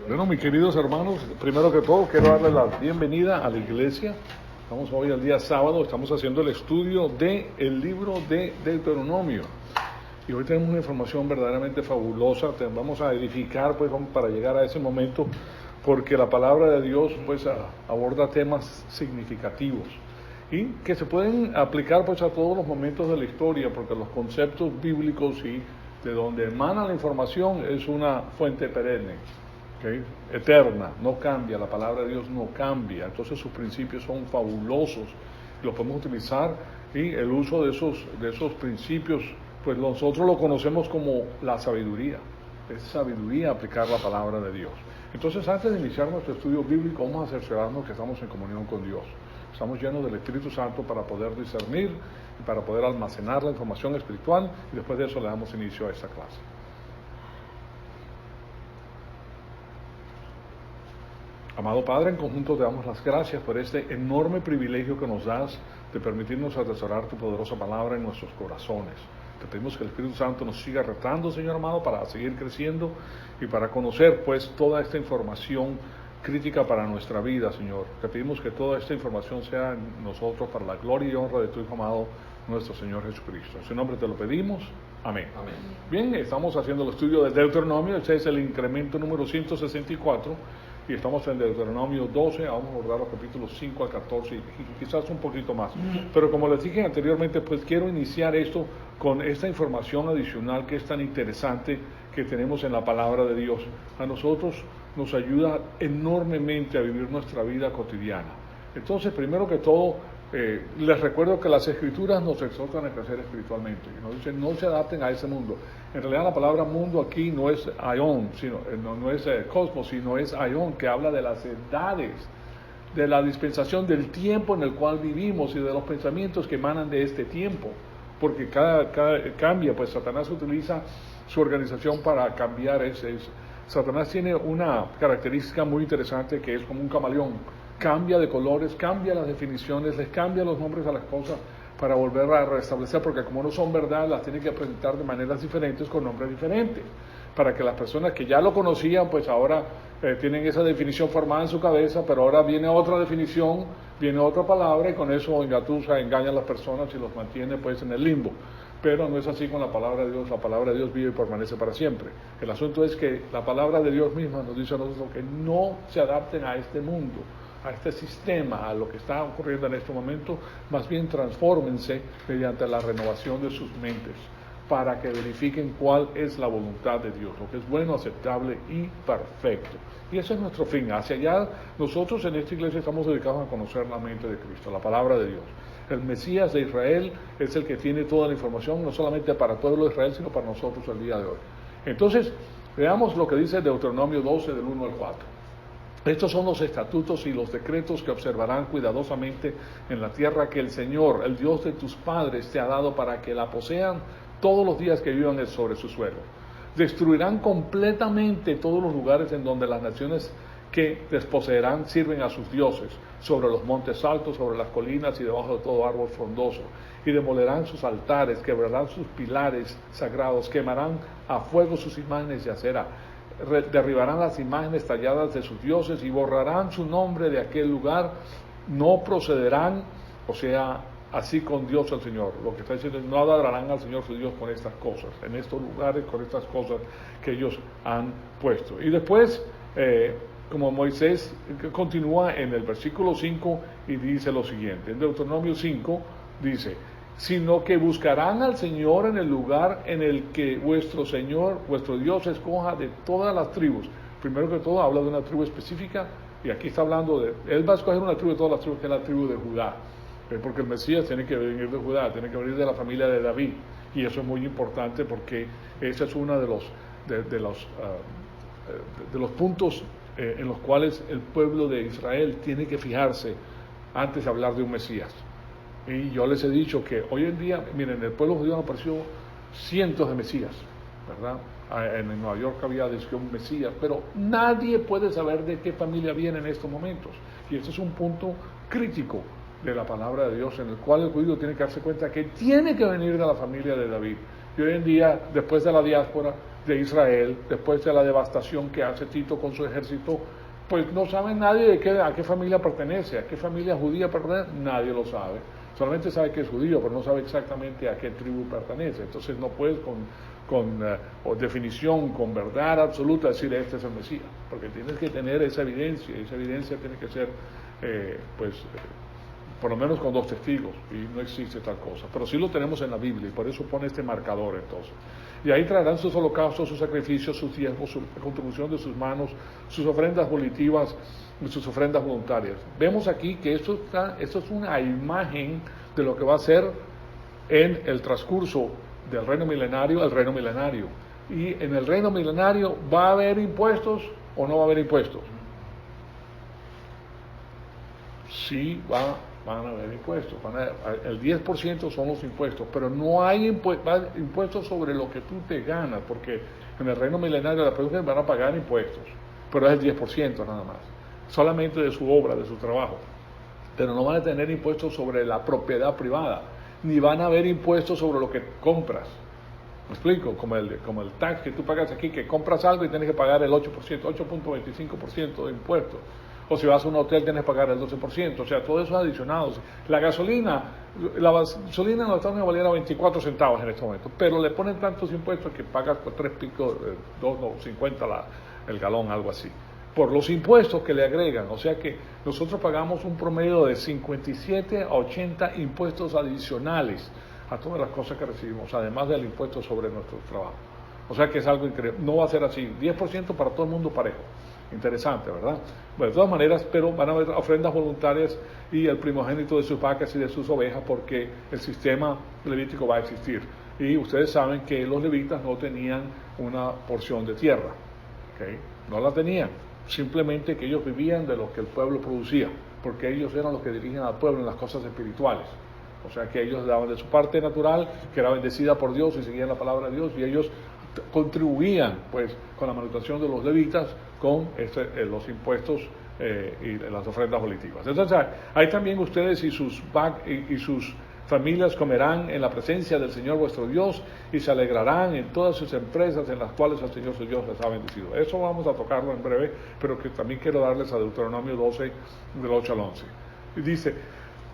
Bueno, mis queridos hermanos, primero que todo quiero darles la bienvenida a la iglesia. Estamos hoy el día sábado, estamos haciendo el estudio del libro de Deuteronomio. Y hoy tenemos una información verdaderamente fabulosa, vamos a edificar pues para llegar a ese momento, porque la palabra de Dios pues aborda temas significativos y que se pueden aplicar pues a todos los momentos de la historia, porque los conceptos bíblicos y de donde emana la información es una fuente perenne. ¿Okay? Eterna, no cambia, la palabra de Dios no cambia, entonces sus principios son fabulosos, los podemos utilizar y el uso de esos principios, pues nosotros lo conocemos como la sabiduría, es sabiduría aplicar la palabra de Dios. Entonces antes de iniciar nuestro estudio bíblico vamos a cerciorarnos que estamos en comunión con Dios, estamos llenos del Espíritu Santo para poder discernir y para poder almacenar la información espiritual y después de eso le damos inicio a esta clase. Amado Padre, en conjunto te damos las gracias por este enorme privilegio que nos das de permitirnos atesorar tu poderosa palabra en nuestros corazones. Te pedimos que el Espíritu Santo nos siga retando, Señor amado, para seguir creciendo y para conocer pues toda esta información crítica para nuestra vida, Señor. Te pedimos que toda esta información sea en nosotros para la gloria y honra de tu Hijo amado, nuestro Señor Jesucristo. En su nombre te lo pedimos. Amén. Amén. Bien, estamos haciendo el estudio de Deuteronomio, este es el incremento número 164. Y estamos en Deuteronomio 12, vamos a abordar los capítulos 5 al 14 y quizás un poquito más. Pero como les dije anteriormente, pues quiero iniciar esto con esta información adicional que es tan interesante que tenemos en la palabra de Dios. A nosotros nos ayuda enormemente a vivir nuestra vida cotidiana. Entonces, primero que todo, les recuerdo que las Escrituras nos exhortan a crecer espiritualmente y nos dicen no se adapten a ese mundo. En realidad la palabra mundo aquí no es aion, no es cosmos, sino es aion, que habla de las edades, de la dispensación del tiempo en el cual vivimos y de los pensamientos que emanan de este tiempo, porque cada cambia, pues Satanás utiliza su organización para cambiar Satanás tiene una característica muy interesante que es como un camaleón. Cambia de colores, cambia las definiciones, les cambia los nombres a las cosas para volver a restablecer, porque como no son verdad, las tiene que presentar de maneras diferentes, con nombres diferentes, para que las personas que ya lo conocían, pues ahora tienen esa definición formada en su cabeza, pero ahora viene otra definición, viene otra palabra, y con eso engatusa, engaña a las personas y los mantiene pues en el limbo. Pero no es así con la palabra de Dios vive y permanece para siempre. El asunto es que la palabra de Dios misma nos dice a nosotros que no se adapten a este mundo, a este sistema, a lo que está ocurriendo en este momento, más bien transfórmense mediante la renovación de sus mentes, para que verifiquen cuál es la voluntad de Dios, lo que es bueno, aceptable y perfecto. Y ese es nuestro fin. Hacia allá, nosotros en esta iglesia estamos dedicados a conocer la mente de Cristo, la palabra de Dios. El Mesías de Israel es el que tiene toda la información, no solamente para el pueblo de Israel, sino para nosotros el día de hoy. Entonces, veamos lo que dice Deuteronomio 12, del 1 al 4. Estos son los estatutos y los decretos que observarán cuidadosamente en la tierra que el Señor, el Dios de tus padres, te ha dado para que la posean todos los días que vivan sobre su suelo. Destruirán completamente todos los lugares en donde las naciones que desposeerán sirven a sus dioses, sobre los montes altos, sobre las colinas y debajo de todo árbol frondoso, y demolerán sus altares, quebrarán sus pilares sagrados, quemarán a fuego sus imágenes de acera, derribarán las imágenes talladas de sus dioses y borrarán su nombre de aquel lugar. No procederán, o sea, así con Dios el Señor. Lo que está diciendo es, no adorarán al Señor su Dios con estas cosas, en estos lugares, con estas cosas que ellos han puesto. Y después, como Moisés continúa en el versículo 5 y dice lo siguiente, en Deuteronomio 5 dice, sino que buscarán al Señor en el lugar en el que vuestro Señor, vuestro Dios, escoja de todas las tribus. Primero que todo habla de una tribu específica, y aquí está hablando él va a escoger una tribu de todas las tribus, que es la tribu de Judá, porque el Mesías tiene que venir de Judá, tiene que venir de la familia de David, y eso es muy importante porque ese es uno de los puntos en los cuales el pueblo de Israel tiene que fijarse antes de hablar de un Mesías. Y yo les he dicho que hoy en día, miren, el pueblo judío han aparecido cientos de Mesías, ¿verdad? En Nueva York había un Mesías, pero nadie puede saber de qué familia viene en estos momentos. Y este es un punto crítico de la palabra de Dios, en el cual el judío tiene que darse cuenta que tiene que venir de la familia de David. Y hoy en día, después de la diáspora, de Israel, después de la devastación que hace Tito con su ejército, pues no sabe nadie a qué familia pertenece, a qué familia judía pertenece, nadie lo sabe. Solamente sabe que es judío, pero no sabe exactamente a qué tribu pertenece. Entonces no puedes con definición, con verdad absoluta decir este es el Mesías, porque tienes que tener esa evidencia, y esa evidencia tiene que ser, por lo menos con 2 testigos, y no existe tal cosa. Pero sí lo tenemos en la Biblia, y por eso pone este marcador entonces. Y ahí traerán sus holocaustos, sus sacrificios, sus diezmos, su contribución de sus manos, sus ofrendas volitivas y sus ofrendas voluntarias. Vemos aquí que esto es una imagen de lo que va a ser en el transcurso del reino milenario, el reino milenario. Y en el reino milenario, ¿va a haber impuestos o no va a haber impuestos? Sí, van a haber impuestos. El 10% son los impuestos, pero no hay impuestos sobre lo que tú te ganas, porque en el reino milenario las personas van a pagar impuestos, pero es el 10% nada más, solamente de su obra, de su trabajo. Pero no van a tener impuestos sobre la propiedad privada, ni van a haber impuestos sobre lo que compras. ¿Me explico? Como el tax que tú pagas aquí, que compras algo y tienes que pagar el 8%, 8.25% de impuestos. O si vas a un hotel tienes que pagar el 12%, o sea, todo eso es adicionado. La gasolina en los Estados Unidos valiera 24 centavos en este momento, pero le ponen tantos impuestos que pagas por 2.50 el galón, algo así, por los impuestos que le agregan. O sea que nosotros pagamos un promedio de 57 a 80 impuestos adicionales a todas las cosas que recibimos, además del impuesto sobre nuestro trabajo. O sea que es algo increíble. No va a ser así, 10% para todo el mundo parejo. Interesante, ¿verdad? Bueno, de todas maneras, pero van a haber ofrendas voluntarias y el primogénito de sus vacas y de sus ovejas, porque el sistema levítico va a existir. Y ustedes saben que los levitas no tenían una porción de tierra, ¿okay? No la tenían, simplemente que ellos vivían de lo que el pueblo producía, porque ellos eran los que dirigen al pueblo en las cosas espirituales. O sea que ellos daban de su parte natural, que era bendecida por Dios y seguían la palabra de Dios, y ellos contribuían pues con la manutención de los levitas con los impuestos y las ofrendas volitivas. Entonces ahí también ustedes y sus familias comerán en la presencia del Señor vuestro Dios y se alegrarán en todas sus empresas en las cuales el Señor su Dios les ha bendecido. Eso vamos a tocarlo en breve, pero que también quiero darles a Deuteronomio 12 del 8 al 11. Y dice: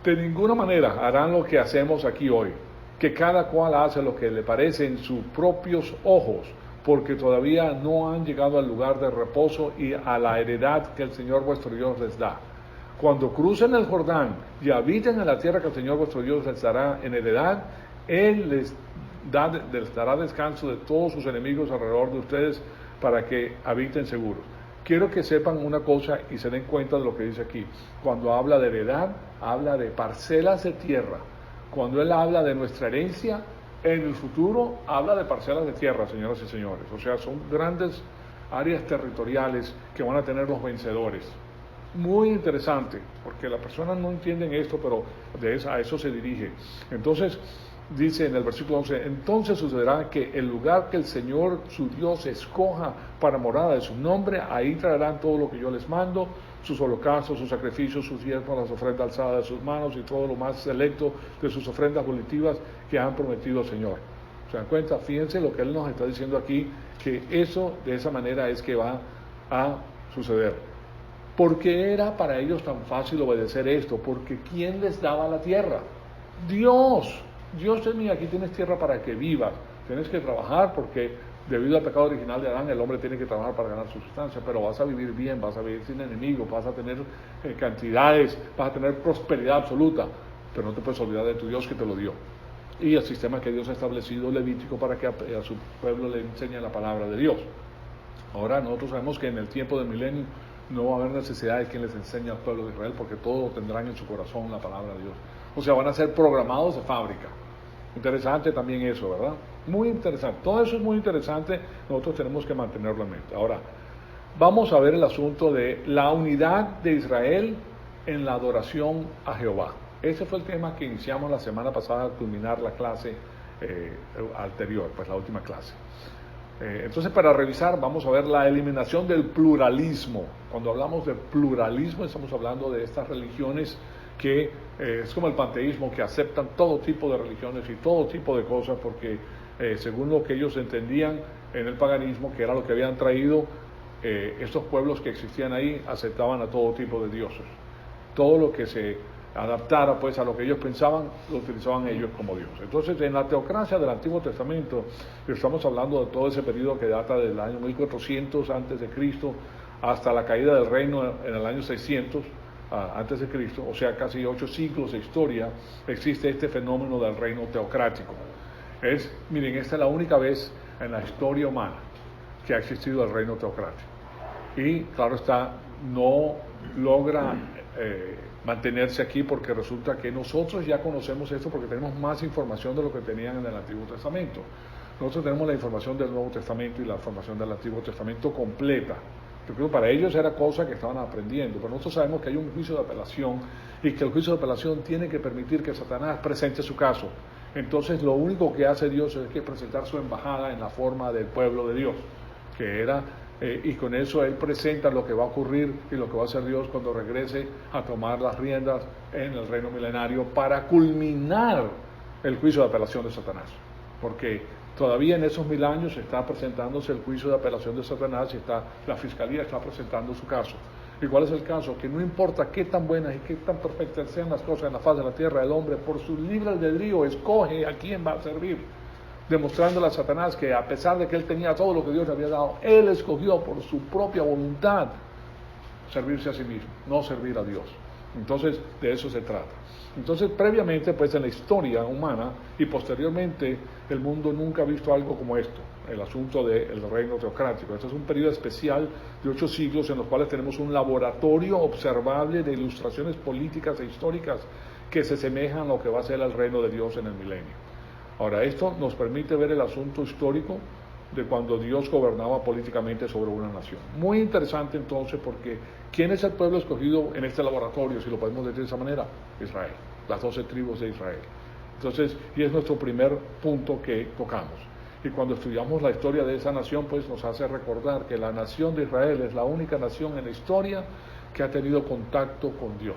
de ninguna manera harán lo que hacemos aquí hoy, que cada cual hace lo que le parece en sus propios ojos, porque todavía no han llegado al lugar de reposo y a la heredad que el Señor vuestro Dios les da. Cuando crucen el Jordán y habiten en la tierra que el Señor vuestro Dios les dará en heredad, Él les dará descanso de todos sus enemigos alrededor de ustedes para que habiten seguros. Quiero que sepan una cosa y se den cuenta de lo que dice aquí. Cuando habla de heredad, habla de parcelas de tierra. Cuando Él habla de nuestra herencia, en el futuro habla de parcelas de tierra, señoras y señores. O sea, son grandes áreas territoriales que van a tener los vencedores. Muy interesante, porque las personas no entienden esto, pero a eso se dirige. Entonces, dice en el versículo 11, entonces sucederá que el lugar que el Señor su Dios escoja para morada de su nombre, ahí traerán todo lo que yo les mando, sus holocaustos, sus sacrificios, sus diezmos, las ofrendas alzadas de sus manos y todo lo más selecto de sus ofrendas volitivas que han prometido al Señor. ¿Se dan cuenta? Fíjense lo que Él nos está diciendo aquí, que eso de esa manera es que va a suceder. ¿Por qué era para ellos tan fácil obedecer esto? Porque ¿quién les daba la tierra? Dios. Dios te dice: aquí tienes tierra para que vivas, tienes que trabajar porque debido al pecado original de Adán el hombre tiene que trabajar para ganar su sustancia, pero vas a vivir bien, vas a vivir sin enemigos, vas a tener cantidades, vas a tener prosperidad absoluta, pero no te puedes olvidar de tu Dios que te lo dio. Y el sistema que Dios ha establecido levítico para que a su pueblo le enseñe la palabra de Dios. Ahora nosotros sabemos que en el tiempo del milenio no va a haber necesidad de quien les enseñe al pueblo de Israel, porque todos tendrán en su corazón la palabra de Dios. O sea, van a ser programados de fábrica. Interesante también eso, ¿verdad? Muy interesante. Todo eso es muy interesante. Nosotros tenemos que mantenerlo en mente. Ahora, vamos a ver el asunto de la unidad de Israel en la adoración a Jehová. Ese fue el tema que iniciamos la semana pasada al culminar la clase anterior, pues la última clase. Entonces, para revisar, vamos a ver la eliminación del pluralismo. Cuando hablamos de pluralismo, estamos hablando de estas religiones que es como el panteísmo, que aceptan todo tipo de religiones y todo tipo de cosas, porque según lo que ellos entendían, en el paganismo, que era lo que habían traído estos pueblos que existían ahí, aceptaban a todo tipo de dioses. Todo lo que se adaptara pues a lo que ellos pensaban, lo utilizaban ellos como Dios. Entonces, en la teocracia del Antiguo Testamento, estamos hablando de todo ese periodo que data del año 1400 antes de Cristo hasta la caída del reino en el año 600 antes de Cristo, o sea, casi 8 siglos de historia, existe este fenómeno del reino teocrático. Miren, esta es la única vez en la historia humana que ha existido el reino teocrático. Y claro está, no logra mantenerse aquí porque resulta que nosotros ya conocemos esto porque tenemos más información de lo que tenían en el Antiguo Testamento. Nosotros tenemos la información del Nuevo Testamento y la información del Antiguo Testamento completa. Yo creo que para ellos era cosa que estaban aprendiendo, pero nosotros sabemos que hay un juicio de apelación y que el juicio de apelación tiene que permitir que Satanás presente su caso. Entonces lo único que hace Dios es que presentar su embajada en la forma del pueblo de Dios, que era, y con eso Él presenta lo que va a ocurrir y lo que va a hacer Dios cuando regrese a tomar las riendas en el reino milenario para culminar el juicio de apelación de Satanás. Porque todavía en esos 1000 años está presentándose el juicio de apelación de Satanás y la fiscalía está presentando su caso. ¿Y cuál es el caso? Que no importa qué tan buenas y qué tan perfectas sean las cosas en la faz de la tierra, el hombre por su libre albedrío escoge a quién va a servir, demostrándole a Satanás que a pesar de que él tenía todo lo que Dios le había dado, él escogió por su propia voluntad servirse a sí mismo, no servir a Dios. Entonces, de eso se trata. Entonces, previamente, pues en la historia humana y posteriormente, el mundo nunca ha visto algo como esto, el asunto del reino teocrático. Este es un periodo especial de 8 siglos en los cuales tenemos un laboratorio observable de ilustraciones políticas e históricas que se semejan a lo que va a ser el reino de Dios en el milenio. Ahora, esto nos permite ver el asunto histórico de cuando Dios gobernaba políticamente sobre una nación. Muy interesante entonces porque ¿quién es el pueblo escogido en este laboratorio, si lo podemos decir de esa manera? Israel, las 12 tribus de Israel. Entonces, y es nuestro primer punto que tocamos. Y cuando estudiamos la historia de esa nación, pues nos hace recordar que la nación de Israel es la única nación en la historia que ha tenido contacto con Dios.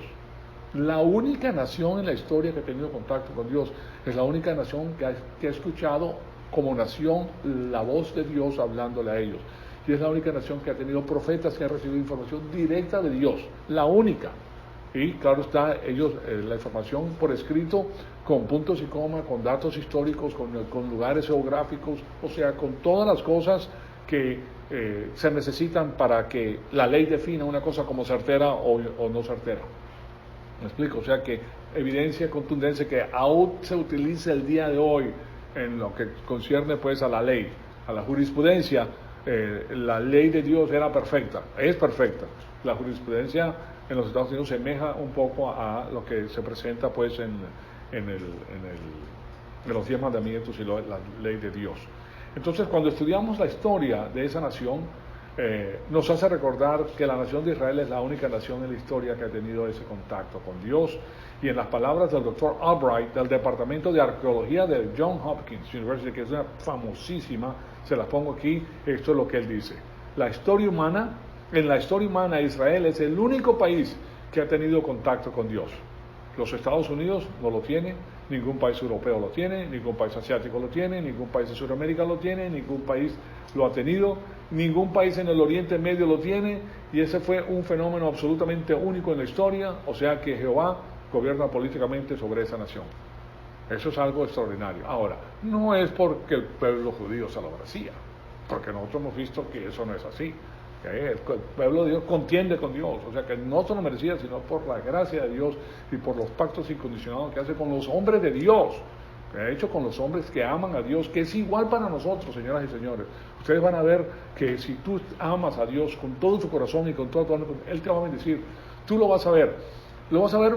La única nación en la historia que ha tenido contacto con Dios es la única nación que ha escuchado como nación la voz de Dios hablándole a ellos. Y es la única nación que ha tenido profetas que han recibido información directa de Dios, la única. Y claro está, ellos, la información por escrito, con puntos y comas, con datos históricos, con lugares geográficos, o sea, con todas las cosas que se necesitan para que la ley defina una cosa como certera o no certera. ¿Me explico? O sea que evidencia, contundencia que aún se utiliza el día de hoy en lo que concierne pues a la ley, a la jurisprudencia. La ley de Dios era perfecta, es perfecta. La jurisprudencia en los Estados Unidos semeja un poco a lo que se presenta pues en los 10 mandamientos y la ley de Dios. Entonces, cuando estudiamos la historia de esa nación, nos hace recordar que la nación de Israel es la única nación en la historia que ha tenido ese contacto con Dios. Y en las palabras del Dr. Albright, del Departamento de Arqueología de Johns Hopkins University, que es una famosísima, se las pongo aquí, esto es lo que él dice. En la historia humana Israel es el único país que ha tenido contacto con Dios. Los Estados Unidos no lo tienen, ningún país europeo lo tiene, ningún país asiático lo tiene, ningún país de Sudamérica lo tiene, ningún país lo ha tenido, ningún país en el Oriente Medio lo tiene, y ese fue un fenómeno absolutamente único en la historia, o sea que Jehová gobierna políticamente sobre esa nación. Eso es algo extraordinario. Ahora, no es porque el pueblo judío se lo merecía, porque nosotros hemos visto que eso no es así. El pueblo de Dios contiende con Dios, o sea que no se lo merecía, sino por la gracia de Dios y por los pactos incondicionados que hace con los hombres de Dios, que ha hecho con los hombres que aman a Dios, que es igual para nosotros, señoras y señores. Ustedes van a ver que si tú amas a Dios con todo tu corazón y con todo tu alma, Él te va a bendecir. Tú lo vas a ver. Lo vas a ver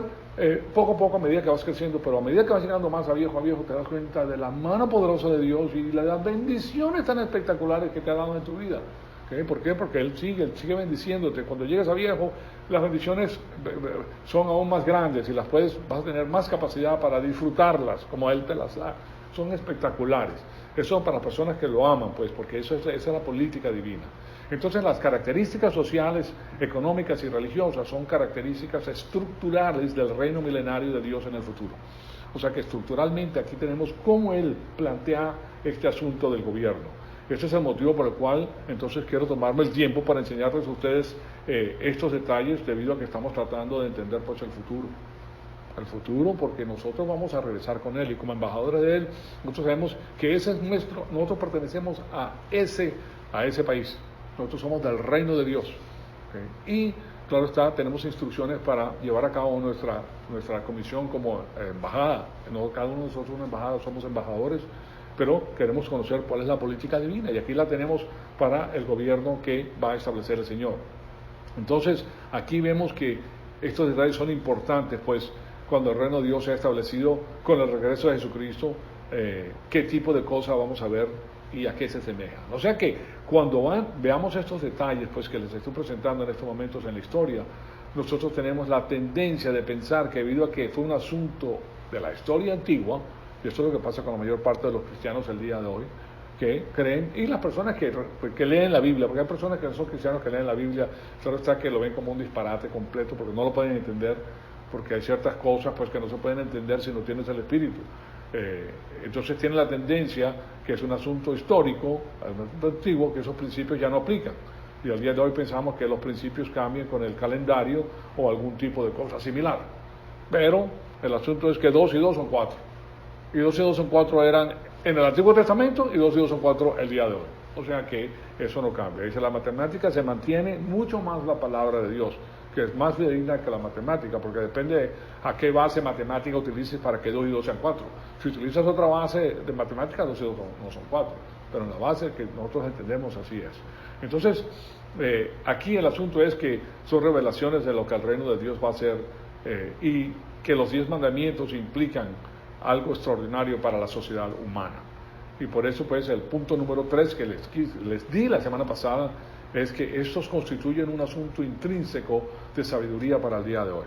poco a poco a medida que vas creciendo, pero a medida que vas llegando más a viejo, te das cuenta de la mano poderosa de Dios y de las bendiciones tan espectaculares que te ha dado en tu vida. ¿Okay? ¿Por qué? Porque Él sigue bendiciéndote. Cuando llegas a viejo, las bendiciones son aún más grandes y vas a tener más capacidad para disfrutarlas como Él te las da. Son espectaculares. Eso para las personas que lo aman, pues, porque esa es la política divina. Entonces, las características sociales, económicas y religiosas son características estructurales del reino milenario de Dios en el futuro. O sea que estructuralmente aquí tenemos cómo Él plantea este asunto del gobierno. Ese es el motivo por el cual entonces quiero tomarme el tiempo para enseñarles a ustedes estos detalles, debido a que estamos tratando de entender pues el futuro. El futuro, porque nosotros vamos a regresar con Él, y como embajadores de Él, nosotros sabemos que ese es nosotros pertenecemos a ese país. Nosotros somos del reino de Dios. ¿Okay? Y claro está, tenemos instrucciones para llevar a cabo nuestra comisión como embajada. No, cada uno de nosotros una embajada, somos embajadores, pero queremos conocer cuál es la política divina, y aquí la tenemos para el gobierno que va a establecer el Señor. Entonces, aquí vemos que estos detalles son importantes, pues cuando el reino de Dios se ha establecido con el regreso de Jesucristo, qué tipo de cosas vamos a ver y a qué se asemeja. O sea que cuando veamos estos detalles pues que les estoy presentando en estos momentos en la historia, nosotros tenemos la tendencia de pensar que debido a que fue un asunto de la historia antigua, y esto es lo que pasa con la mayor parte de los cristianos el día de hoy, que creen, y las personas que leen la Biblia, porque hay personas que no son cristianos que leen la Biblia, claro está que lo ven como un disparate completo, porque no lo pueden entender, porque hay ciertas cosas pues que no se pueden entender si no tienes el Espíritu. Entonces tiene la tendencia que es un asunto histórico, un asunto antiguo, que esos principios ya no aplican. Y al día de hoy pensamos que los principios cambian con el calendario o algún tipo de cosa similar. Pero el asunto es que 2 y 2 son 4. Y 2 y 2 son 4 eran en el Antiguo Testamento, y 2 y 2 son 4 el día de hoy. O sea que eso no cambia. Dice, la matemática se mantiene mucho más la palabra de Dios, que es más digna que la matemática, porque depende a qué base matemática utilices para que 2 y 2 sean 4. Si utilizas otra base de matemática, 2 y 2 no son 4, pero en la base que nosotros entendemos así es. Entonces, aquí el asunto es que son revelaciones de lo que el reino de Dios va a hacer, y que los 10 mandamientos implican algo extraordinario para la sociedad humana. Y por eso pues el punto número 3 que les di la semana pasada es que estos constituyen un asunto intrínseco de sabiduría para el día de hoy.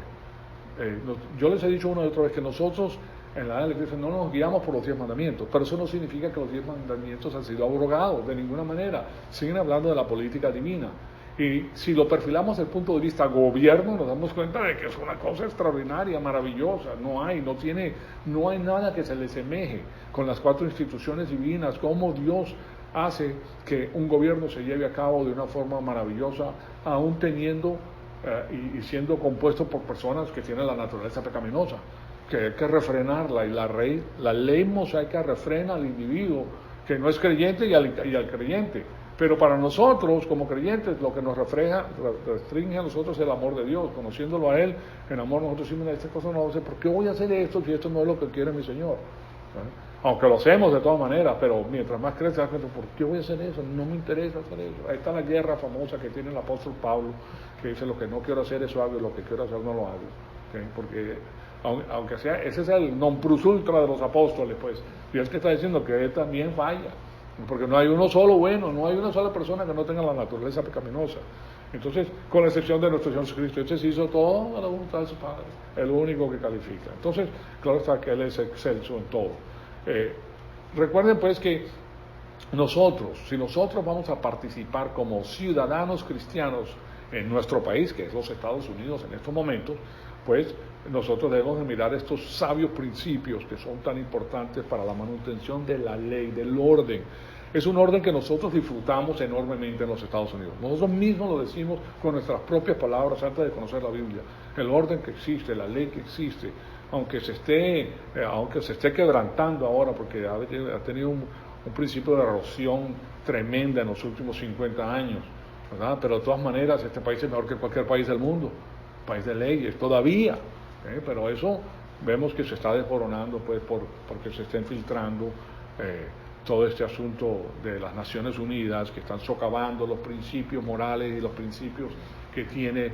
Yo les he dicho una y otra vez que nosotros en la iglesia no nos guiamos por los 10 mandamientos, pero eso no significa que los 10 mandamientos han sido abrogados de ninguna manera. Siguen hablando de la política divina. Y si lo perfilamos desde el punto de vista gobierno, nos damos cuenta de que es una cosa extraordinaria, maravillosa. No hay nada que se le semeje con las 4 instituciones divinas, cómo Dios hace que un gobierno se lleve a cabo de una forma maravillosa, aún teniendo y siendo compuesto por personas que tienen la naturaleza pecaminosa, que hay que refrenarla, y la ley mosaica refrena al individuo que no es creyente y al creyente. Pero para nosotros, como creyentes, lo que nos restringe a nosotros es el amor de Dios. Conociéndolo a Él, en amor nosotros decimos, esta cosa no va a hacer, ¿por qué voy a hacer esto si esto no es lo que quiere mi Señor? Aunque lo hacemos de todas maneras, pero mientras más crece, ¿por qué voy a hacer eso? No me interesa hacer eso. Ahí está la guerra famosa que tiene el apóstol Pablo, que dice, lo que no quiero hacer eso hago, y lo que quiero hacer no lo hago. ¿Okay? Porque aunque sea, ese es el non plus ultra de los apóstoles, pues, y es que está diciendo que él también falla. Porque no hay uno solo bueno, no hay una sola persona que no tenga la naturaleza pecaminosa. Entonces, con la excepción de nuestro Señor Jesucristo, este se hizo todo a la voluntad de su Padre, el único que califica. Entonces, claro está que Él es excelso en todo. Recuerden pues que si nosotros vamos a participar como ciudadanos cristianos en nuestro país, que es los Estados Unidos en estos momentos, pues nosotros debemos de mirar estos sabios principios que son tan importantes para la manutención de la ley, del orden. Es un orden que nosotros disfrutamos enormemente en los Estados Unidos. Nosotros mismos lo decimos con nuestras propias palabras antes de conocer la Biblia. El orden que existe, la ley que existe, aunque se esté quebrantando ahora, porque ha tenido un principio de erosión tremenda en los últimos 50 años, ¿verdad? Pero de todas maneras este país es mejor que cualquier país del mundo, país de leyes todavía, pero eso vemos que se está desmoronando pues porque se está infiltrando todo este asunto de las Naciones Unidas, que están socavando los principios morales y los principios que tiene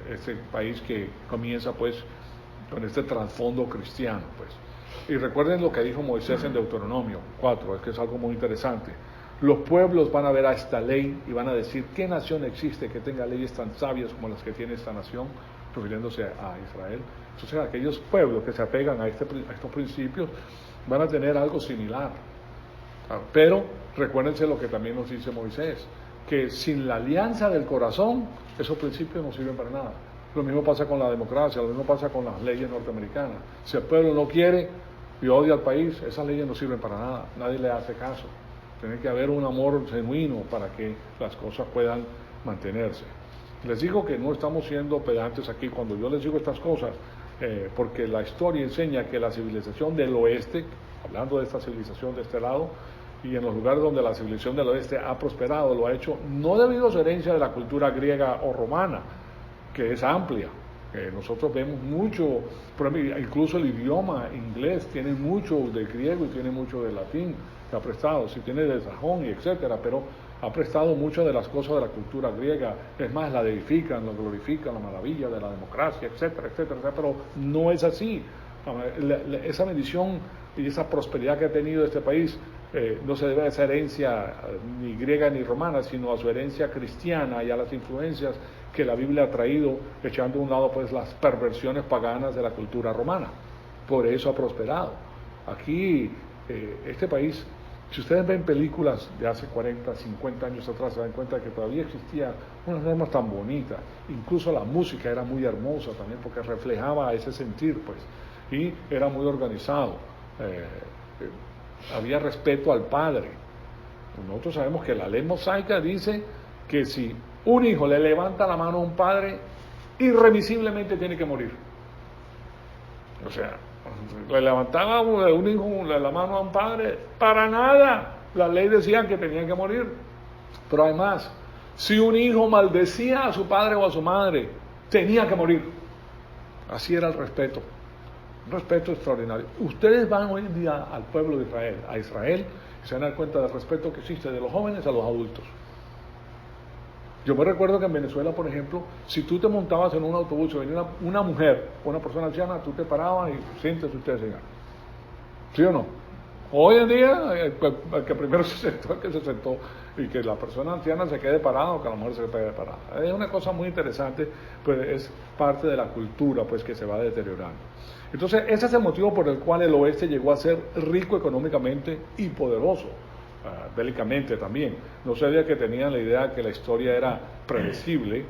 este país, que comienza pues con este trasfondo cristiano pues. Y recuerden lo que dijo Moisés en Deuteronomio 4, es que es algo muy interesante. Los pueblos van a ver a esta ley y van a decir, ¿qué nación existe que tenga leyes tan sabias como las que tiene esta nación? Refiriéndose a Israel. Entonces aquellos pueblos que se apegan a estos principios van a tener algo similar. Pero recuérdense lo que también nos dice Moisés, que sin la alianza del corazón, esos principios no sirven para nada. Lo mismo pasa con la democracia, lo mismo pasa con las leyes norteamericanas. Si el pueblo no quiere y odia al país, esas leyes no sirven para nada, nadie le hace caso. Tiene que haber un amor genuino para que las cosas puedan mantenerse. Les digo que no estamos siendo pedantes aquí cuando yo les digo estas cosas, porque la historia enseña que la civilización del oeste, hablando de esta civilización de este lado, y en los lugares donde la civilización del oeste ha prosperado, lo ha hecho no debido a su herencia de la cultura griega o romana, que es amplia. Nosotros vemos mucho, incluso el idioma inglés tiene mucho de griego y tiene mucho de latín que ha prestado, si tiene de sajón y etcétera, pero ha prestado muchas de las cosas de la cultura griega, es más, la deifican, la glorifican, la maravilla de la democracia, etcétera, etcétera, pero no es así. Esa bendición y esa prosperidad que ha tenido este país no se debe a esa herencia ni griega ni romana, sino a su herencia cristiana y a las influencias que la Biblia ha traído, echando a un lado pues las perversiones paganas de la cultura romana. Por eso ha prosperado. Aquí, este país, si ustedes ven películas de hace 40, 50 años atrás, se dan cuenta de que todavía existían unas normas tan bonitas, incluso la música era muy hermosa también porque reflejaba ese sentir, pues, y era muy organizado. Había respeto al padre. Nosotros sabemos que la ley mosaica dice que si un hijo le levanta la mano a un padre, irremisiblemente tiene que morir. O sea, le levantaba un hijo la mano a un padre, para nada. La ley decía que tenían que morir. Pero además, si un hijo maldecía a su padre o a su madre, tenía que morir. Así era el respeto. Un respeto extraordinario. Ustedes van hoy en día al pueblo de Israel, a Israel, y se van a dar cuenta del respeto que existe de los jóvenes a los adultos. Yo me recuerdo que en Venezuela, por ejemplo, si tú te montabas en un autobús y venía una mujer o una persona anciana, tú te parabas y siéntese usted, señor. ¿Sí o no? Hoy en día, el que primero se sentó, el que se sentó, y que la persona anciana se quede parada o que la mujer se quede parada. Es una cosa muy interesante, pues es parte de la cultura pues que se va deteriorando. Entonces, ese es el motivo por el cual el oeste llegó a ser rico económicamente y poderoso. Bélicamente también. No se debía que tenían la idea que la historia era predecible,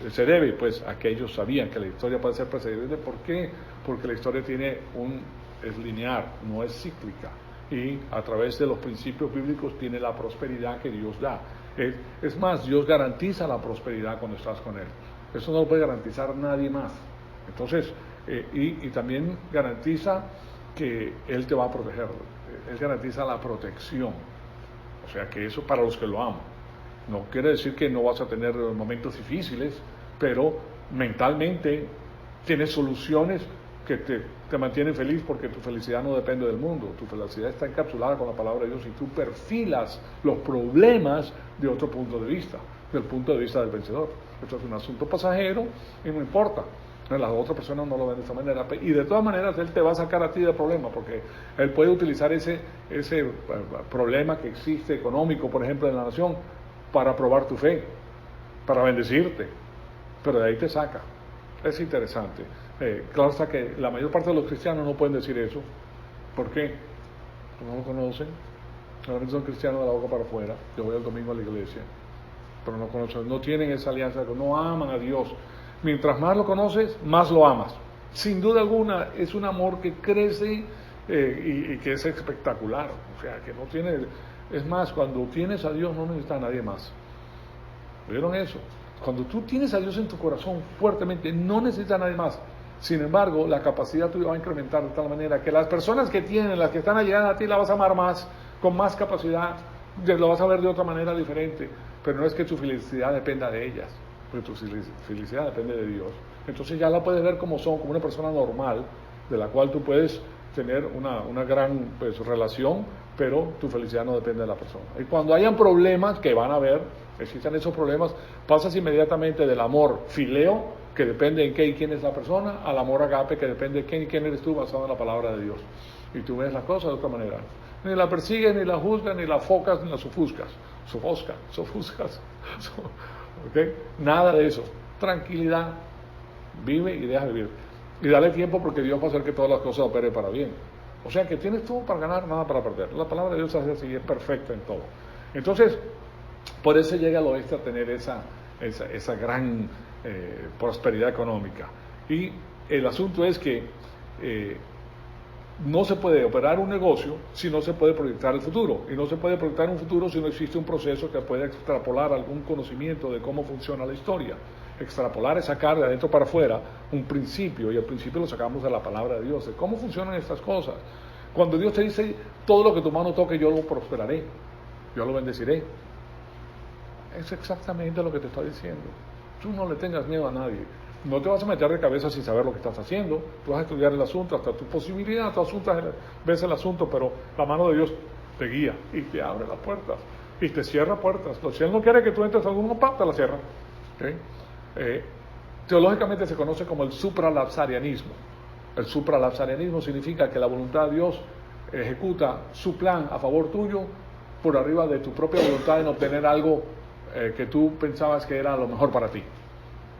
se debe pues a que ellos sabían que la historia puede ser predecible. ¿Por qué? Porque la historia es lineal, no es cíclica, y a través de los principios bíblicos tiene la prosperidad que Dios da. Es más, Dios garantiza la prosperidad cuando estás con Él. Eso no lo puede garantizar nadie más. Entonces, y también garantiza que Él te va a proteger. Él garantiza la protección. O sea que eso para los que lo aman. No quiere decir que no vas a tener momentos difíciles, pero mentalmente tienes soluciones que te mantienen feliz, porque tu felicidad no depende del mundo. Tu felicidad está encapsulada con la palabra de Dios y tú perfilas los problemas de otro punto de vista, del punto de vista del vencedor. Esto es un asunto pasajero y no importa. Las otras personas no lo ven de esta manera, y de todas maneras Él te va a sacar a ti del problema, porque Él puede utilizar ese problema que existe económico, por ejemplo, en la nación, para probar tu fe, para bendecirte, pero de ahí te saca. Es interesante. Claro está que la mayor parte de los cristianos no pueden decir eso. ¿Por qué? Porque no lo conocen. Normalmente son cristianos de la boca para afuera. Yo voy el domingo a la iglesia, pero no conocen, no tienen esa alianza, no aman a Dios. Mientras más lo conoces, más lo amas. Sin duda alguna, es un amor que crece y que es espectacular. O sea, que no tiene... Es más, cuando tienes a Dios no necesitas a nadie más. ¿Vieron eso? Cuando tú tienes a Dios en tu corazón fuertemente, no necesitas a nadie más. Sin embargo, la capacidad tuya va a incrementar de tal manera que las personas que tienen, las que están allegadas a ti, la vas a amar más, con más capacidad, lo vas a ver de otra manera diferente. Pero no es que tu felicidad dependa de ellas, porque tu felicidad depende de Dios. Entonces ya la puedes ver como son, como una persona normal, de la cual tú puedes tener una gran relación, pero tu felicidad no depende de la persona. Y cuando hayan problemas, que van a haber, existen esos problemas, pasas inmediatamente del amor fileo, que depende en qué y quién es la persona, al amor agape, que depende de quién y quién eres tú, basado en la palabra de Dios. Y tú ves las cosas de otra manera. Ni la persigues, ni la juzgas, ni la focas, ni la sofuscas. ¿Okay? Nada de eso. Tranquilidad. Vive y deja vivir. Y dale tiempo, porque Dios va a hacer que todas las cosas operen para bien. O sea que tienes todo para ganar, nada para perder. La palabra de Dios hace así, es perfecta en todo. Entonces, por eso llega al oeste a tener esa gran prosperidad económica. Y el asunto es que no se puede operar un negocio si no se puede proyectar el futuro. Y no se puede proyectar un futuro si no existe un proceso que pueda extrapolar algún conocimiento de cómo funciona la historia. Extrapolar es sacar de adentro para afuera un principio, y el principio lo sacamos de la palabra de Dios, de cómo funcionan estas cosas. Cuando Dios te dice, todo lo que tu mano toque yo lo prosperaré, yo lo bendeciré, es exactamente lo que te está diciendo. Tú no le tengas miedo a nadie. No te vas a meter de cabeza sin saber lo que estás haciendo. Tú vas a estudiar el asunto hasta tu posibilidad, tu asunto, ves el asunto, pero la mano de Dios te guía y te abre las puertas y te cierra puertas. Si Él no quiere que tú entres a alguna parte, la cierra. ¿Okay? Teológicamente se conoce como el supralapsarianismo. El supralapsarianismo significa que la voluntad de Dios ejecuta su plan a favor tuyo por arriba de tu propia voluntad en obtener algo que tú pensabas que era lo mejor para ti.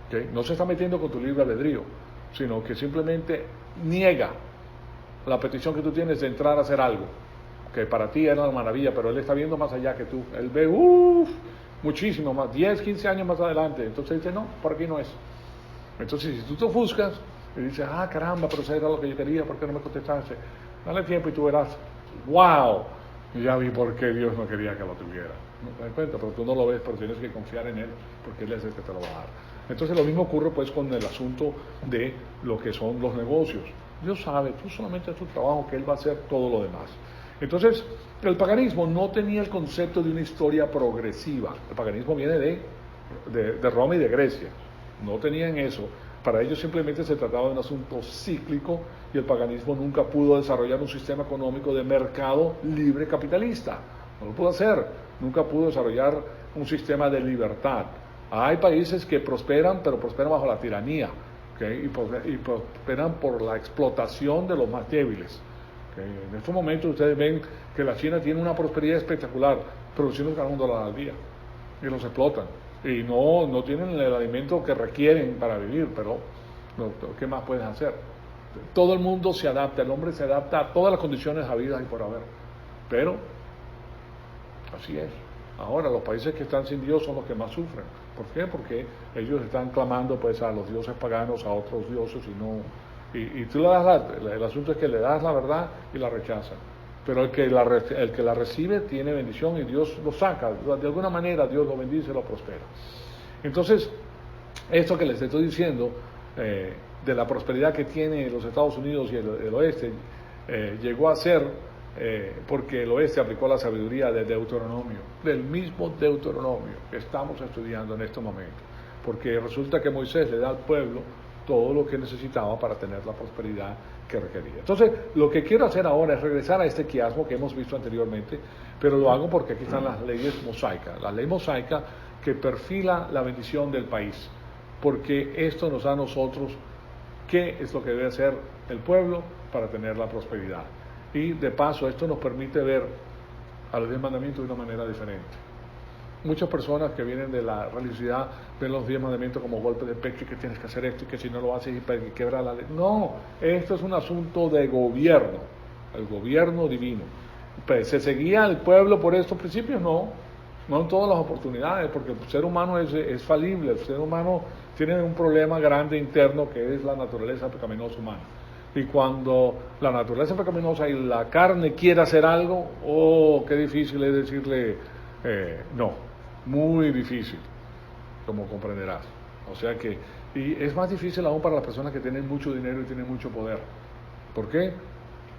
¿Okay? No se está metiendo con tu libre albedrío, sino que simplemente niega la petición que tú tienes de entrar a hacer algo que para ti era una maravilla, pero Él está viendo más allá que tú. Él ve muchísimo más, 10, 15 años más adelante. Entonces dice, no, por aquí no es. Entonces si tú te ofuscas y dices, caramba, pero eso era lo que yo quería, ¿por qué no me contestaste? Dale tiempo y tú verás, wow, ya vi por qué Dios no quería que lo tuviera. ¿No te das cuenta? Pero tú no lo ves, pero tienes que confiar en Él, porque Él es el que te lo va a dar. Entonces lo mismo ocurre pues con el asunto de lo que son los negocios. Dios sabe, tú solamente haz tu trabajo, que Él va a hacer todo lo demás. Entonces, el paganismo no tenía el concepto de una historia progresiva. El paganismo viene de Roma y de Grecia. No tenían eso. Para ellos simplemente se trataba de un asunto cíclico, y el paganismo nunca pudo desarrollar un sistema económico de mercado libre capitalista. No lo pudo hacer. Nunca pudo desarrollar un sistema de libertad. Hay países que prosperan, pero prosperan bajo la tiranía, ¿okay? y prosperan por la explotación de los más débiles. ¿Okay? En estos momentos ustedes ven que la China tiene una prosperidad espectacular, produciendo $1 al día, y los explotan. Y no tienen el alimento que requieren para vivir, pero ¿qué más pueden hacer? Todo el mundo se adapta, el hombre se adapta a todas las condiciones habidas y por haber. Pero así es. Ahora, los países que están sin Dios son los que más sufren. ¿Por qué? Porque ellos están clamando pues a los dioses paganos, a otros dioses, y tú le das el asunto es que le das la verdad y la rechazan. Pero el que la recibe tiene bendición y Dios lo saca. De alguna manera Dios lo bendice y lo prospera. Entonces, esto que les estoy diciendo, de la prosperidad que tiene los Estados Unidos y el oeste, llegó a ser porque el oeste aplicó la sabiduría de Deuteronomio, del mismo Deuteronomio que estamos estudiando en este momento, porque resulta que Moisés le da al pueblo todo lo que necesitaba para tener la prosperidad que requería. Entonces, lo que quiero hacer ahora es regresar a este quiasmo que hemos visto anteriormente, pero lo hago porque aquí están las leyes mosaicas, la ley mosaica que perfila la bendición del país, porque esto nos da a nosotros qué es lo que debe hacer el pueblo para tener la prosperidad. Y de paso, esto nos permite ver a los 10 mandamientos de una manera diferente. Muchas personas que vienen de la religiosidad ven los 10 mandamientos como golpe de pecho, y que tienes que hacer esto y que si no lo haces y quebra la ley. No, esto es un asunto de gobierno, el gobierno divino. Pues, ¿se seguía el pueblo por estos principios? No en todas las oportunidades, porque el ser humano es falible, el ser humano tiene un problema grande interno que es la naturaleza pecaminosa humana. Y cuando la naturaleza pecaminosa y la carne quiere hacer algo, qué difícil es decirle no, muy difícil, como comprenderás. O sea que, y es más difícil aún para las personas que tienen mucho dinero y tienen mucho poder. ¿Por qué?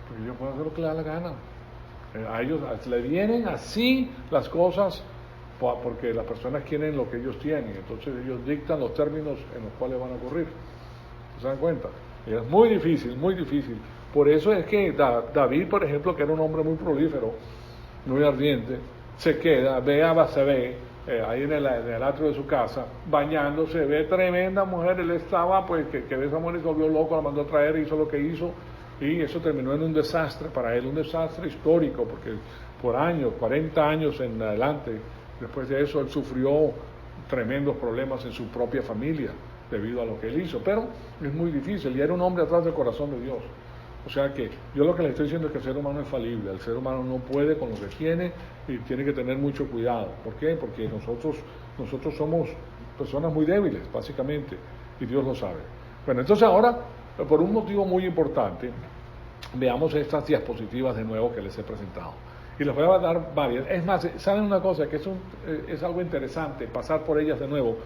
Porque ellos pueden hacer lo que les da la gana. A ellos le vienen así las cosas porque las personas quieren lo que ellos tienen, entonces ellos dictan los términos en los cuales van a ocurrir. ¿Se dan cuenta? Y es muy difícil, muy difícil. Por eso es que David, por ejemplo, que era un hombre muy prolífero, muy ardiente, se queda, ve a Batsabé, ahí en el atrio de su casa, bañándose, ve tremenda mujer, él estaba, pues, que ve a esa mujer y se volvió loco, la mandó a traer, hizo lo que hizo, y eso terminó en un desastre, para él un desastre histórico, porque por años, 40 años en adelante, después de eso él sufrió tremendos problemas en su propia familia, debido a lo que él hizo, pero es muy difícil, y era un hombre atrás del corazón de Dios. O sea que yo lo que le estoy diciendo es que el ser humano es falible, el ser humano no puede con lo que tiene y tiene que tener mucho cuidado. ¿Por qué? Porque nosotros somos personas muy débiles, básicamente, y Dios lo sabe. Bueno, entonces ahora, por un motivo muy importante, veamos estas diapositivas de nuevo que les he presentado. Y les voy a dar varias. Es más, ¿saben una cosa? Que es algo interesante pasar por ellas de nuevo,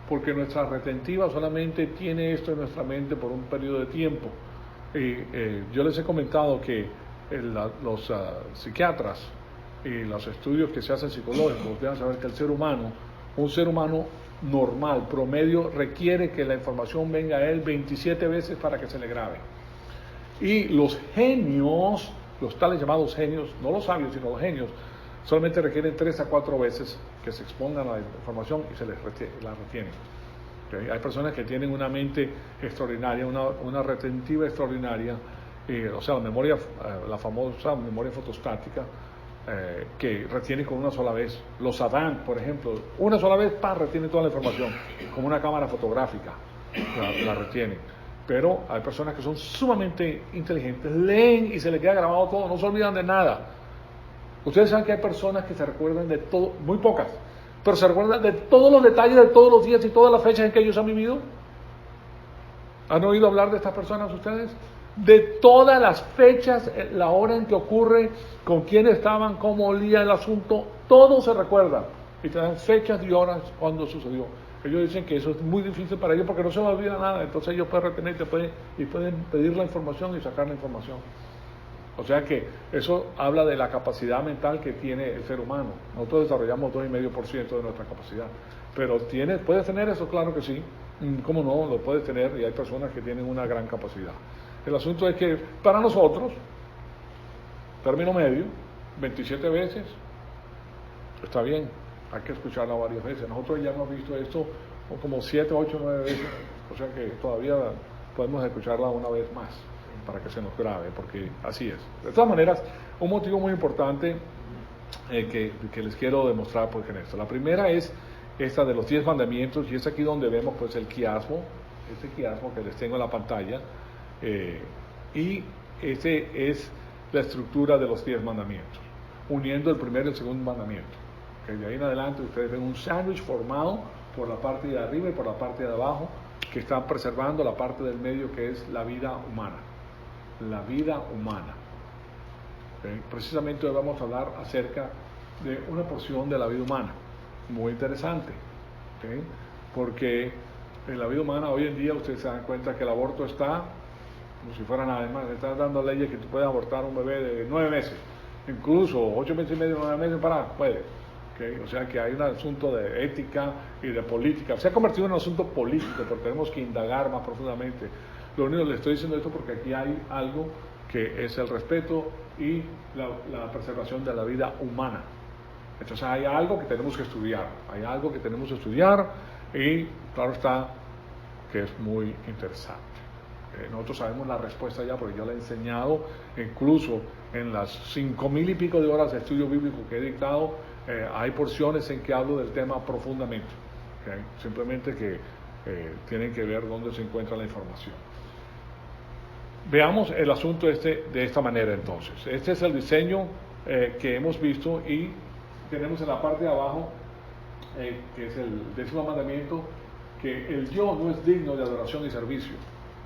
porque nuestra retentiva solamente tiene esto en nuestra mente por un periodo de tiempo. Yo les he comentado que los psiquiatras y los estudios que se hacen psicológicos deben saber que un ser humano normal, promedio, requiere que la información venga a él 27 veces para que se le grabe. Y los genios, los tales llamados genios, no los sabios, sino los genios, solamente requieren 3 a 4 veces que se expongan a la información y se la retienen. ¿Okay? Hay personas que tienen una mente extraordinaria, una retentiva extraordinaria, o sea, la famosa memoria fotostática, que retiene con una sola vez. Los Adán, por ejemplo, una sola vez, retiene toda la información, como una cámara fotográfica, la retienen. Pero hay personas que son sumamente inteligentes, leen y se les queda grabado todo, no se olvidan de nada. Ustedes saben que hay personas que se recuerdan de todo, muy pocas, pero se recuerdan de todos los detalles de todos los días y todas las fechas en que ellos han vivido. ¿Han oído hablar de estas personas ustedes? De todas las fechas, la hora en que ocurre, con quién estaban, cómo olía el asunto, todo se recuerda. Y te dan fechas y horas cuando sucedió. Ellos dicen que eso es muy difícil para ellos porque no se les olvida nada. Entonces ellos pueden retener y pueden pedir la información y sacar la información. O sea que eso habla de la capacidad mental que tiene el ser humano. Nosotros desarrollamos 2,5% de nuestra capacidad. Pero ¿puedes tener eso? Claro que sí. ¿Cómo no? Lo puedes tener y hay personas que tienen una gran capacidad. El asunto es que para nosotros, término medio, 27 veces, está bien, hay que escucharla varias veces. Nosotros ya hemos visto esto como 7, 8, 9 veces, o sea que todavía podemos escucharla una vez más para que se nos grabe, porque así es. De todas maneras, un motivo muy importante que les quiero demostrar por esto. La primera es esta de los 10 mandamientos, y es aquí donde vemos pues el quiasmo, este quiasmo que les tengo en la pantalla. Y ese es la estructura de los 10 mandamientos, uniendo el primero y el segundo mandamiento. Que de ahí en adelante ustedes ven un sándwich formado por la parte de arriba y por la parte de abajo, que están preservando la parte del medio, que es la vida humana. La vida humana. Precisamente hoy vamos a hablar acerca de una porción de la vida humana, muy interesante, porque en la vida humana hoy en día ustedes se dan cuenta que el aborto está como si fuera nada más. Están dando leyes que tú puedes abortar un bebé de 9 meses, incluso 8 meses y medio, 9 meses puede. O sea que hay un asunto de ética y de política. Se ha convertido en un asunto político, pero tenemos que indagar más profundamente. Lo único que le estoy diciendo esto porque aquí hay algo que es el respeto y la preservación de la vida humana. Entonces hay algo que tenemos que estudiar, y claro está que es muy interesante. Nosotros sabemos la respuesta ya porque yo la he enseñado, incluso en las 5,000 y pico de horas de estudio bíblico que he dictado, hay porciones en que hablo del tema profundamente. Simplemente que tienen que ver dónde se encuentra la información. Veamos el asunto de esta manera entonces. Este es el diseño que hemos visto, y tenemos en la parte de abajo, que es el 10º mandamiento, que el yo no es digno de adoración y servicio.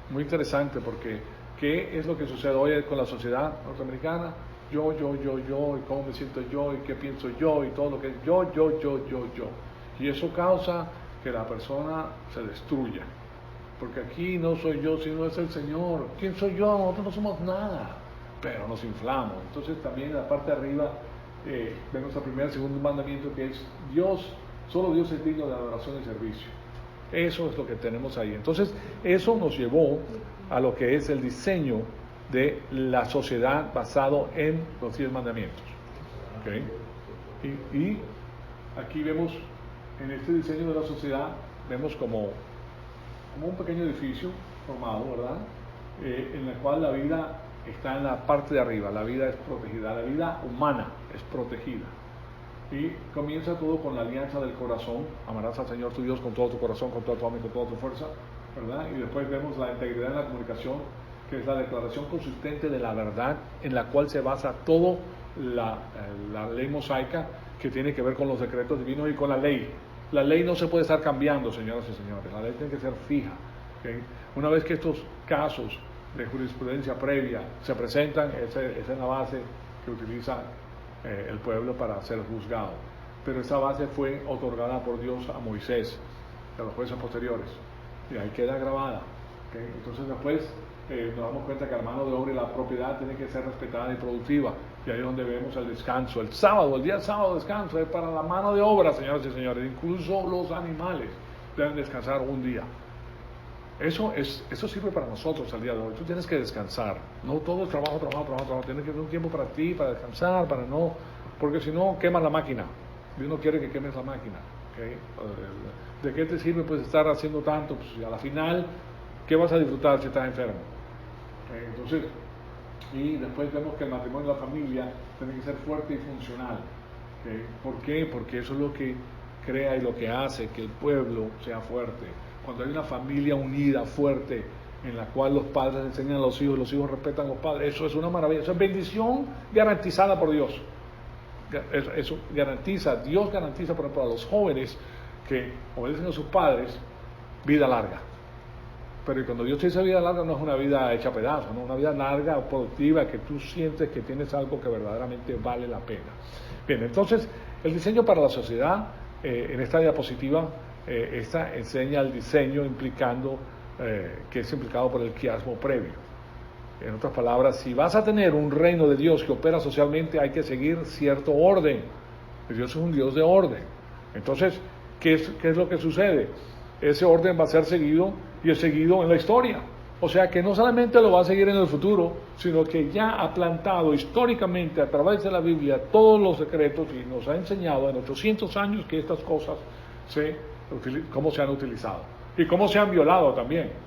Muy interesante porque ¿qué es lo que sucede hoy con la sociedad norteamericana? Yo, y cómo me siento yo, y qué pienso yo, y todo lo que es yo. Y eso causa que la persona se destruya. Porque aquí no soy yo, sino es el Señor. ¿Quién soy yo? Nosotros no somos nada. Pero nos inflamos. Entonces también en la parte de arriba vemos el primer y segundo mandamiento, que es Dios, solo Dios es digno de adoración y servicio. Eso es lo que tenemos ahí. Entonces, eso nos llevó a lo que es el diseño de la sociedad basado en los 10 mandamientos. Y aquí vemos, en este diseño de la sociedad, vemos como un pequeño edificio formado, ¿verdad? En el cual la vida está en la parte de arriba, la vida es protegida, la vida humana es protegida. Y comienza todo con la alianza del corazón. Amarás al Señor tu Dios con todo tu corazón, con toda tu alma y con toda tu fuerza, ¿verdad? Y después vemos la integridad en la comunicación, que es la declaración consistente de la verdad, en la cual se basa todo la ley mosaica, que tiene que ver con los decretos divinos y con la ley. La ley no se puede estar cambiando, señoras y señores. La ley tiene que ser fija. Una vez que estos casos de jurisprudencia previa se presentan, esa es la base que utiliza el pueblo para ser juzgado. Pero esa base fue otorgada por Dios a Moisés, a los jueces posteriores, y ahí queda grabada. ¿Okay? Entonces después nos damos cuenta que la mano de obra y la propiedad tiene que ser respetada y productiva, y ahí es donde vemos el descanso. El sábado, el día sábado descanso, es para la mano de obra, señoras y señores. Incluso los animales deben descansar un día. Eso sirve para nosotros al día de hoy. Tú tienes que descansar. No todo es trabajo. Tienes que tener un tiempo para ti, para descansar, porque si no quemas la máquina. Dios no quiere que quemes la máquina. ¿Okay? ¿De qué te sirve pues estar haciendo tanto? Pues a la final, ¿qué vas a disfrutar si estás enfermo? ¿Okay? Entonces, y después vemos que el matrimonio y la familia tienen que ser fuerte y funcional. ¿Okay? ¿Por qué? Porque eso es lo que crea y lo que hace que el pueblo sea fuerte. Cuando hay una familia unida, fuerte, en la cual los padres enseñan a los hijos respetan a los padres, eso es una maravilla, eso es bendición garantizada por Dios. Eso garantiza, Dios garantiza, por ejemplo, a los jóvenes que obedecen a sus padres, vida larga. Pero cuando Dios te dice vida larga, no es una vida hecha a pedazos, no, una vida larga, productiva, que tú sientes que tienes algo que verdaderamente vale la pena. Bien, entonces, el diseño para la sociedad, en esta diapositiva, esta enseña el diseño implicando, que es implicado por el quiasmo previo. En otras palabras, si vas a tener un reino de Dios que opera socialmente, hay que seguir cierto orden. Dios es un Dios de orden. Entonces, ¿qué es lo que sucede? Ese orden va a ser seguido y es seguido en la historia. O sea que no solamente lo va a seguir en el futuro, sino que ya ha plantado históricamente a través de la Biblia todos los secretos y nos ha enseñado en 800 años que estas cosas cómo se han utilizado y cómo se han violado también.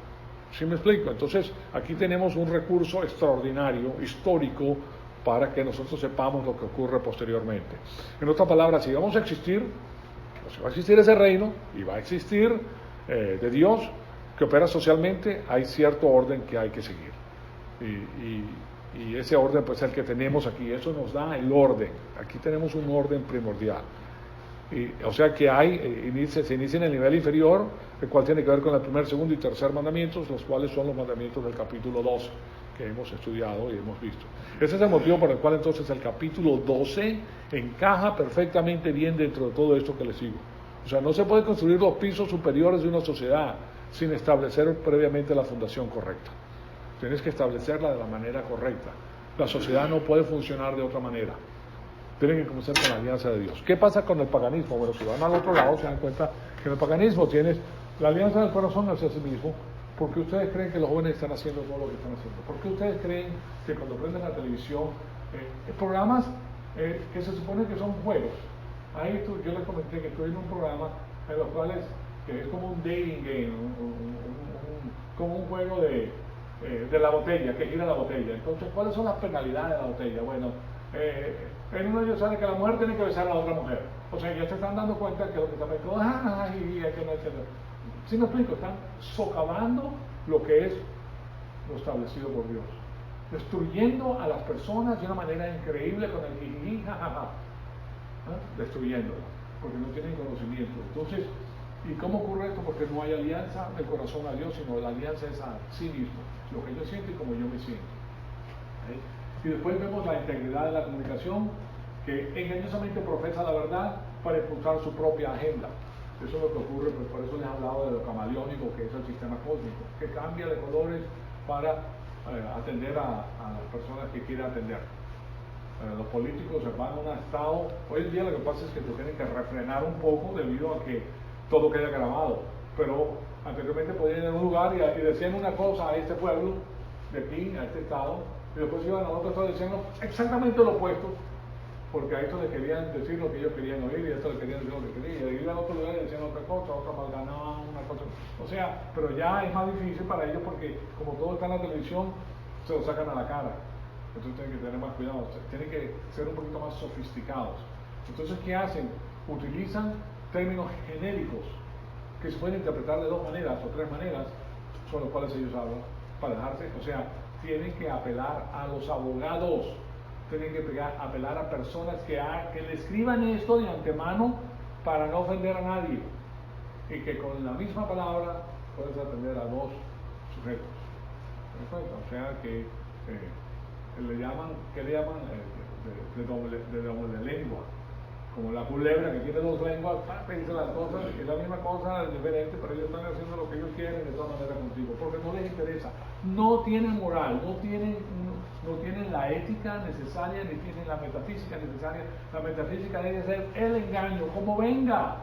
¿Sí me explico? Entonces, aquí tenemos un recurso extraordinario, histórico, para que nosotros sepamos lo que ocurre posteriormente. En otras palabras, si vamos a existir, si va a existir ese reino, y va a existir de Dios, que opera socialmente, hay cierto orden que hay que seguir. Y ese orden, pues, es el que tenemos aquí. Eso nos da el orden. Aquí tenemos un orden primordial. O sea que se inicia en el nivel inferior, el cual tiene que ver con el primer, segundo y tercer mandamientos, los cuales son los mandamientos del capítulo 12, que hemos estudiado y hemos visto. Ese es el motivo por el cual entonces el capítulo 12 encaja perfectamente bien dentro de todo esto que les sigo. O sea, no se puede construir los pisos superiores de una sociedad sin establecer previamente la fundación correcta. Tienes que establecerla de la manera correcta. La sociedad no puede funcionar de otra manera. Tienen que comenzar con la alianza de Dios. ¿Qué pasa con el paganismo? Bueno, si van al otro lado se dan cuenta que en el paganismo tienes la alianza del corazón hacia sí mismo. ¿Por qué ustedes creen que los jóvenes están haciendo todo lo que están haciendo? ¿Por qué ustedes creen que cuando prenden la televisión, programas que se supone que son juegos? Ahí yo les comenté que estoy en un programa en los cuales es como un dating game, como un juego de la botella, que gira la botella. Entonces, ¿cuáles son las penalidades de la botella? Bueno, en uno de ellos sale que la mujer tiene que besar a la otra mujer. O sea, ya se están dando cuenta que lo que están metiendo, hay que no entiendo. ¿Sí me explico? Están socavando lo que es lo establecido por Dios. Destruyendo a las personas de una manera increíble con el jiji, jajaja. Destruyéndolas, porque no tienen conocimiento. Entonces, ¿y cómo ocurre esto? Porque no hay alianza del corazón a Dios, sino la alianza es a sí mismo. Lo que yo siento y como yo me siento. Y después vemos la integridad de la comunicación, que engañosamente profesa la verdad para impulsar su propia agenda. Eso es lo que ocurre, pues por eso les he hablado de lo camaleónico que es el sistema cósmico, que cambia de colores para atender a las personas que quiere atender. Los políticos se van a un estado, hoy en día lo que pasa es que se tienen que refrenar un poco debido a que todo queda grabado, pero anteriormente podían ir a un lugar y decían una cosa a este pueblo, de aquí, a este estado, y después iban a otro estado diciendo exactamente lo opuesto, porque a esto le querían decir lo que ellos querían oír y a esto le querían decir lo que querían, y iban a otro lugar y decían otra cosa, otra malganada, una cosa, o sea, pero ya es más difícil para ellos porque como todo está en la televisión, se lo sacan a la cara. Entonces tienen que tener más cuidado, tienen que ser un poquito más sofisticados. Entonces, ¿qué hacen? Utilizan términos genéricos que se pueden interpretar de dos maneras o tres maneras, son los cuales ellos hablan, para dejarse, o sea, tienen que apelar a los abogados, tienen que apelar a personas que le escriban esto de antemano para no ofender a nadie, y que con la misma palabra puedes atender a dos sujetos. O sea que le llaman, ¿qué le llaman? De doble lengua. Como la culebra que tiene dos lenguas, dice las cosas, es la misma cosa, diferente, pero ellos están haciendo lo que ellos quieren de todas maneras contigo, porque no les interesa, no tienen moral, no tienen la ética necesaria, ni tienen la metafísica necesaria. La metafísica debe ser el engaño, como venga,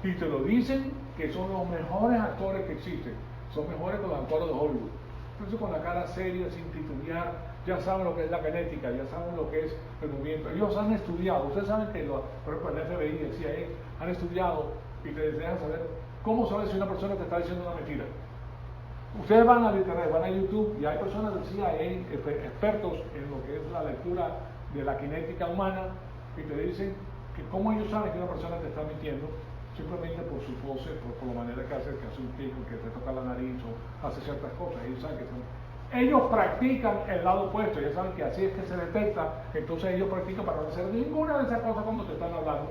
y te lo dicen que son los mejores actores que existen, son mejores que los actores de Hollywood. Entonces con la cara seria, sin titubear, ya saben lo que es la genética, ya saben lo que es el movimiento. Ellos han estudiado, ustedes saben que, por ejemplo, el FBI, el CIA, han estudiado y te desean saber cómo sabes si una persona te está diciendo una mentira. Ustedes van al internet, van a YouTube y hay personas del CIA, expertos en lo que es la lectura de la cinética humana, y te dicen que cómo ellos saben que una persona te está mintiendo, simplemente por su pose, por la manera que hace un pico, que te toca la nariz o hace ciertas cosas. Ellos saben que ellos practican el lado opuesto, ya saben que así es que se detecta, entonces ellos practican para no hacer ninguna de esas cosas cuando te están hablando.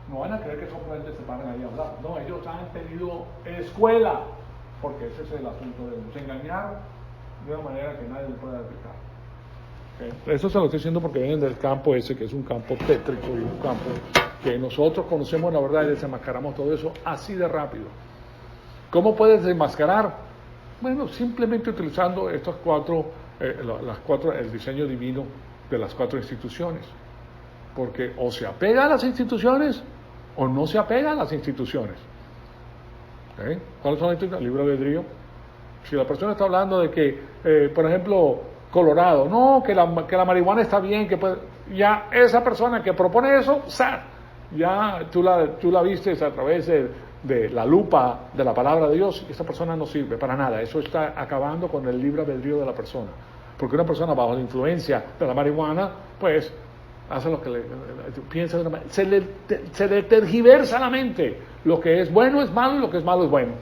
No van a creer que simplemente se paran ahí a hablar, no, ellos han tenido escuela, porque ese es el asunto de ellos, engañar de una manera que nadie le pueda detectar. Okay. Eso se lo estoy diciendo porque vienen del campo ese, que es un campo tétrico y un campo que nosotros conocemos la verdad y desenmascaramos todo eso así de rápido. ¿Cómo puedes desenmascarar? Bueno, simplemente utilizando estos el diseño divino de las 4 instituciones. Porque o se apega a las instituciones o no se apega a las instituciones. ¿Okay? ¿Cuáles son las instituciones? El libre albedrío. Si la persona está hablando de que, por ejemplo, Colorado, no, que la marihuana está bien, que puede, ya esa persona que propone eso, ya tú la vistes a través de la lupa de la palabra de Dios, y esa persona no sirve para nada. Eso está acabando con el libre albedrío de la persona. Porque una persona bajo la influencia de la marihuana, pues, hace lo que piensa de una manera, se le tergiversa la mente. Lo que es bueno es malo y lo que es malo es bueno.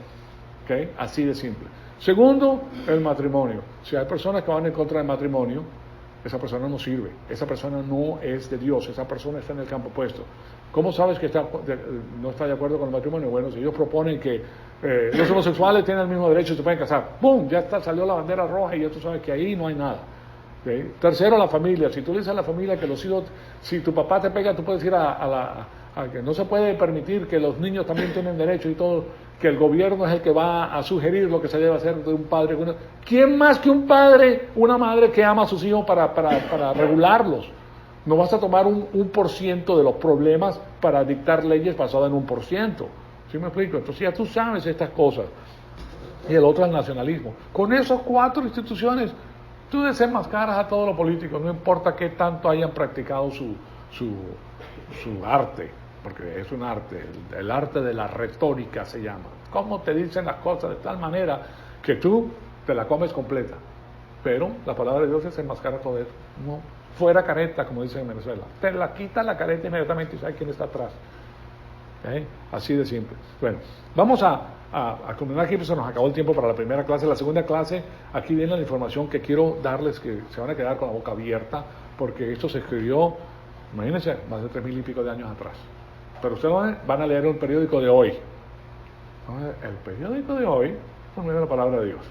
¿Okay? Así de simple. Segundo, el matrimonio. Si hay personas que van en contra del matrimonio, esa persona no sirve, esa persona no es de Dios, esa persona está en el campo opuesto. ¿Cómo sabes que no está de acuerdo con el matrimonio? Bueno, si ellos proponen que los homosexuales tienen el mismo derecho y se pueden casar, ¡pum!, ya salió la bandera roja y ya tú sabes que ahí no hay nada. ¿Okay? Tercero, la familia. Si tú le dices a la familia que los hijos, si tu papá te pega, tú puedes ir a que no se puede permitir que los niños también tienen derecho y todo, que el gobierno es el que va a sugerir lo que se debe hacer de un padre. ¿Quién más que un padre, una madre que ama a sus hijos para regularlos? No vas a tomar un % de los problemas para dictar leyes basadas en 1%. ¿Sí me explico? Entonces ya tú sabes estas cosas. Y el otro es el nacionalismo. Con esas 4 instituciones, tú desenmascaras a todos los políticos, no importa qué tanto hayan practicado su arte, porque es un arte, el arte de la retórica se llama. Cómo te dicen las cosas de tal manera que tú te la comes completa. Pero la palabra de Dios desenmascara todo eso. No, fuera careta, como dicen en Venezuela. Te la quita la careta inmediatamente y sabes quién está atrás. ¿Okay? Así de simple. Bueno, vamos a culminar aquí, pues se nos acabó el tiempo para la primera clase. La segunda clase, aquí viene la información que quiero darles, que se van a quedar con la boca abierta, porque esto se escribió, imagínense, más de 3,000 y pico de años atrás. Pero ustedes van a leer el periódico de hoy. El periódico de hoy, por medio de la palabra de Dios.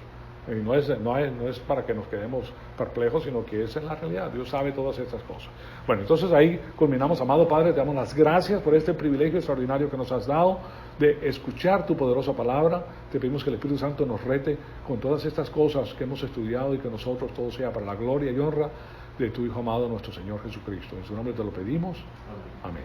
Y no es para que nos quedemos perplejos, sino que es en la realidad. Dios sabe todas estas cosas. Bueno, entonces ahí culminamos. Amado Padre, te damos las gracias por este privilegio extraordinario que nos has dado de escuchar tu poderosa palabra. Te pedimos que el Espíritu Santo nos rete con todas estas cosas que hemos estudiado y que nosotros todo sea para la gloria y honra de tu Hijo amado, nuestro Señor Jesucristo. En su nombre te lo pedimos. Amén.